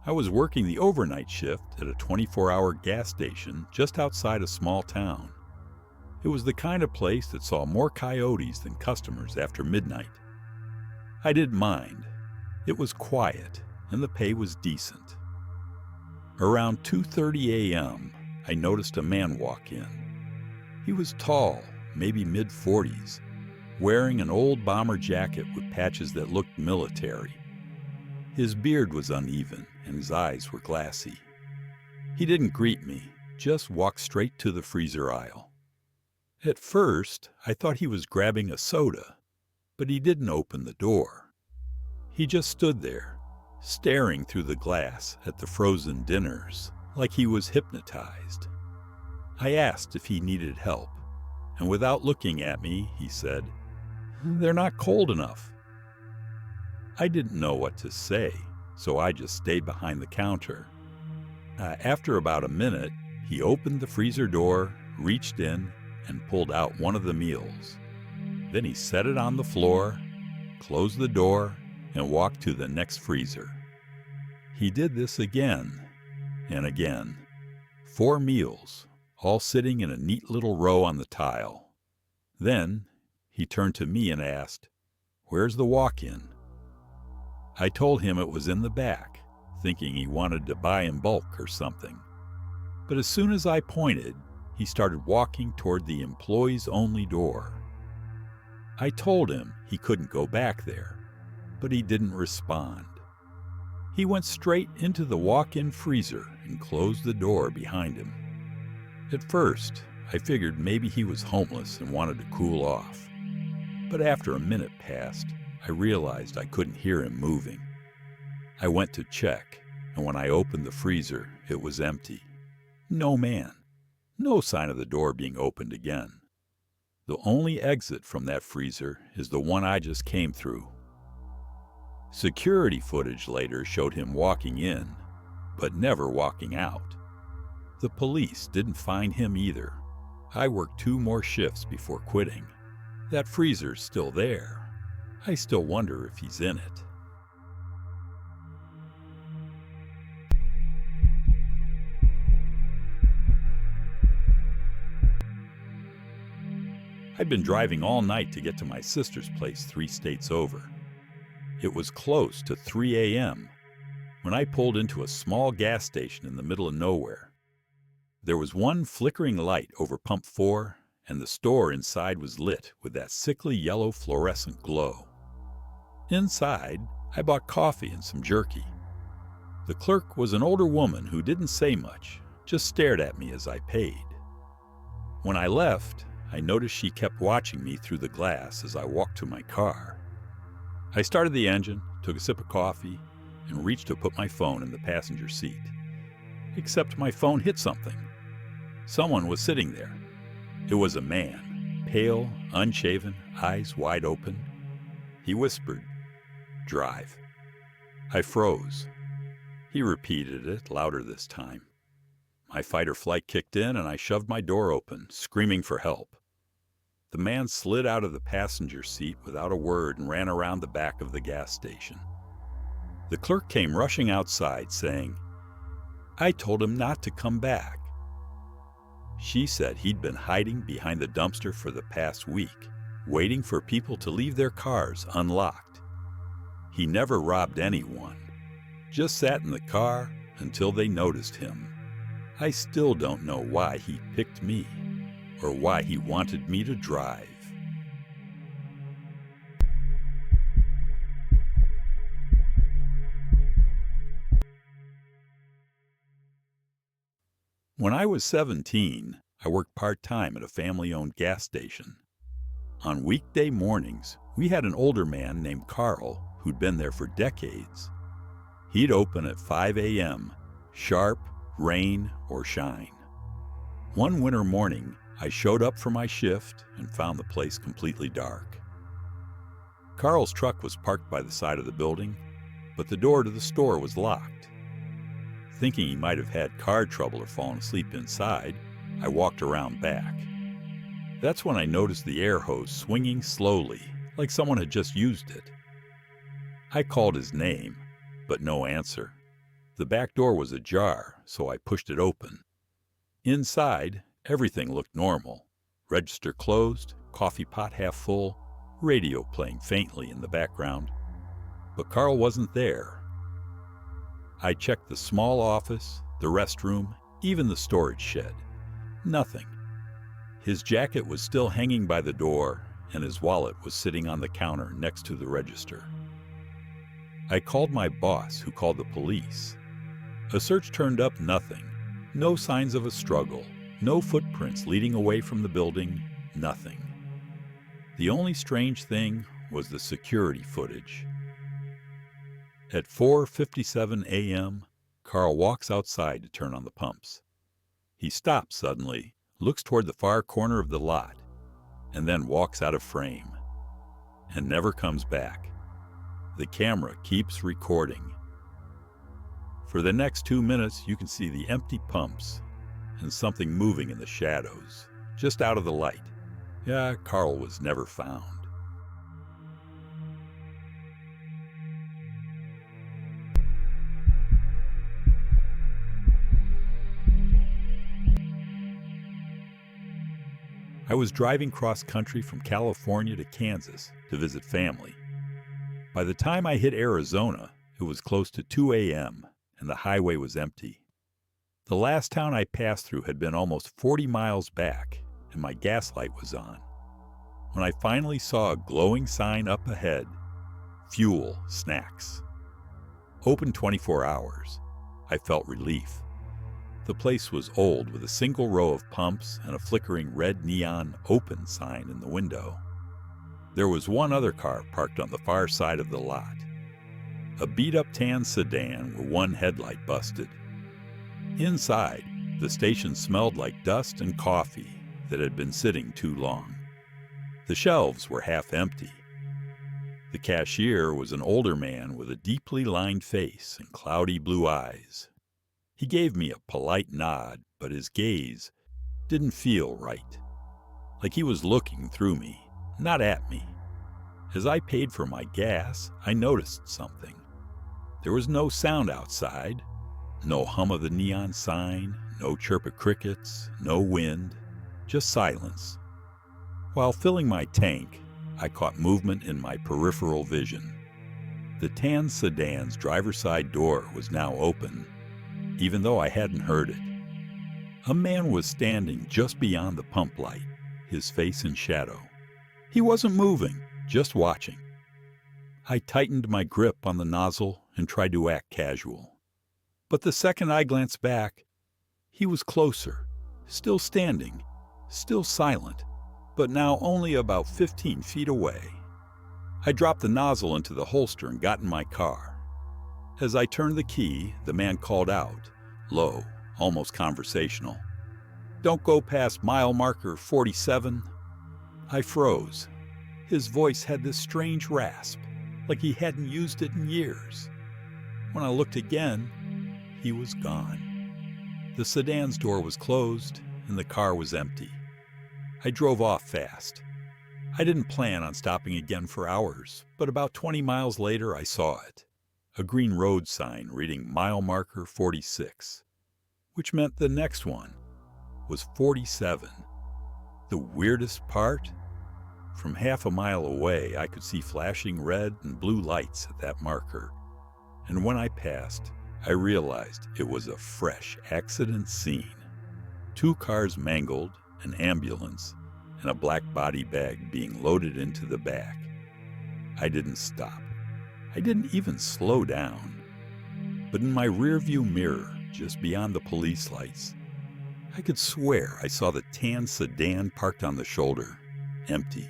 I was working the overnight shift at a 24-hour gas station just outside a small town. It was the kind of place that saw more coyotes than customers after midnight. I didn't mind. It was quiet, and the pay was decent. Around 2:30 a.m., I noticed a man walk in. He was tall, maybe mid-40s, wearing an old bomber jacket with patches that looked military. His beard was uneven, and his eyes were glassy. He didn't greet me, just walked straight to the freezer aisle. At first, I thought he was grabbing a soda, but he didn't open the door. He just stood there, staring through the glass at the frozen dinners, like he was hypnotized. I asked if he needed help, and without looking at me, he said, "They're not cold enough." I didn't know what to say, so I just stayed behind the counter. After about a minute, he opened the freezer door, reached in, and pulled out one of the meals. Then he set it on the floor, closed the door, and walked to the next freezer. He did this again and again. 4 meals, all sitting in a neat little row on the tile. Then he turned to me and asked, "Where's the walk-in?" I told him it was in the back, thinking he wanted to buy in bulk or something. But as soon as I pointed, he started walking toward the employees-only door. I told him he couldn't go back there, but he didn't respond. He went straight into the walk-in freezer and closed the door behind him. At first, I figured maybe he was homeless and wanted to cool off. But after a minute passed, I realized I couldn't hear him moving. I went to check, and when I opened the freezer, it was empty. No man. No sign of the door being opened again. The only exit from that freezer is the one I just came through. Security footage later showed him walking in, but never walking out. The police didn't find him either. I worked 2 more shifts before quitting. That freezer's still there. I still wonder if he's in it. I'd been driving all night to get to my sister's place 3 states over. It was close to 3 a.m. when I pulled into a small gas station in the middle of nowhere. There was one flickering light over pump 4, and the store inside was lit with that sickly yellow fluorescent glow. Inside, I bought coffee and some jerky. The clerk was an older woman who didn't say much, just stared at me as I paid. When I left, I noticed she kept watching me through the glass as I walked to my car. I started the engine, took a sip of coffee, and reached to put my phone in the passenger seat. Except my phone hit something. Someone was sitting there. It was a man, pale, unshaven, eyes wide open. He whispered, "Drive." I froze. He repeated it, louder this time. My fight or flight kicked in, and I shoved my door open, screaming for help. The man slid out of the passenger seat without a word and ran around the back of the gas station. The clerk came rushing outside, saying, "I told him not to come back." She said he'd been hiding behind the dumpster for the past week, waiting for people to leave their cars unlocked. He never robbed anyone, just sat in the car until they noticed him. I still don't know why he picked me, or why he wanted me to drive. When I was 17, I worked part-time at a family-owned gas station. On weekday mornings, we had an older man named Carl who'd been there for decades. He'd open at 5 a.m., sharp, rain or shine. One winter morning, I showed up for my shift and found the place completely dark. Carl's truck was parked by the side of the building, but the door to the store was locked. Thinking he might have had car trouble or fallen asleep inside, I walked around back. That's when I noticed the air hose swinging slowly, like someone had just used it. I called his name, but no answer. The back door was ajar, so I pushed it open. Inside, everything looked normal. Register closed, coffee pot half full, radio playing faintly in the background. But Carl wasn't there. I checked the small office, the restroom, even the storage shed. Nothing. His jacket was still hanging by the door, and his wallet was sitting on the counter next to the register. I called my boss, who called the police. A search turned up nothing. No signs of a struggle. No footprints leading away from the building. Nothing. The only strange thing was the security footage. At 4:57 a.m., Carl walks outside to turn on the pumps. He stops suddenly, looks toward the far corner of the lot, and then walks out of frame, and never comes back. The camera keeps recording. For the next 2 minutes, you can see the empty pumps and something moving in the shadows, just out of the light. Yeah, Carl was never found. I was driving cross-country from California to Kansas to visit family. By the time I hit Arizona, it was close to 2 a.m., and the highway was empty. The last town I passed through had been almost 40 miles back, and my gas light was on. When I finally saw a glowing sign up ahead, Fuel Snacks. Open 24 hours, I felt relief. The place was old, with a single row of pumps and a flickering red neon open sign in the window. There was one other car parked on the far side of the lot. A beat-up tan sedan with one headlight busted. Inside, the station smelled like dust and coffee that had been sitting too long. The shelves were half empty. The cashier was an older man with a deeply lined face and cloudy blue eyes. He gave me a polite nod, but his gaze didn't feel right. Like he was looking through me, not at me. As I paid for my gas, I noticed something. There was no sound outside, no hum of the neon sign, no chirp of crickets, no wind, just silence. While filling my tank, I caught movement in my peripheral vision. The tan sedan's driver's side door was now open, even though I hadn't heard it. A man was standing just beyond the pump light, his face in shadow. He wasn't moving, just watching. I tightened my grip on the nozzle and tried to act casual. But the second I glanced back, he was closer, still standing, still silent, but now only about 15 feet away. I dropped the nozzle into the holster and got in my car. As I turned the key, the man called out, low, almost conversational. "Don't go past mile marker 47. I froze. His voice had this strange rasp, like he hadn't used it in years. When I looked again, he was gone. The sedan's door was closed, and the car was empty. I drove off fast. I didn't plan on stopping again for hours, but about 20 miles later I saw it. A green road sign reading mile marker 46, which meant the next one was 47. The weirdest part? From half a mile away, I could see flashing red and blue lights at that marker. And when I passed, I realized it was a fresh accident scene. 2 cars mangled, an ambulance, and a black body bag being loaded into the back. I didn't stop. I didn't even slow down. But in my rearview mirror, just beyond the police lights, I could swear I saw the tan sedan parked on the shoulder, empty.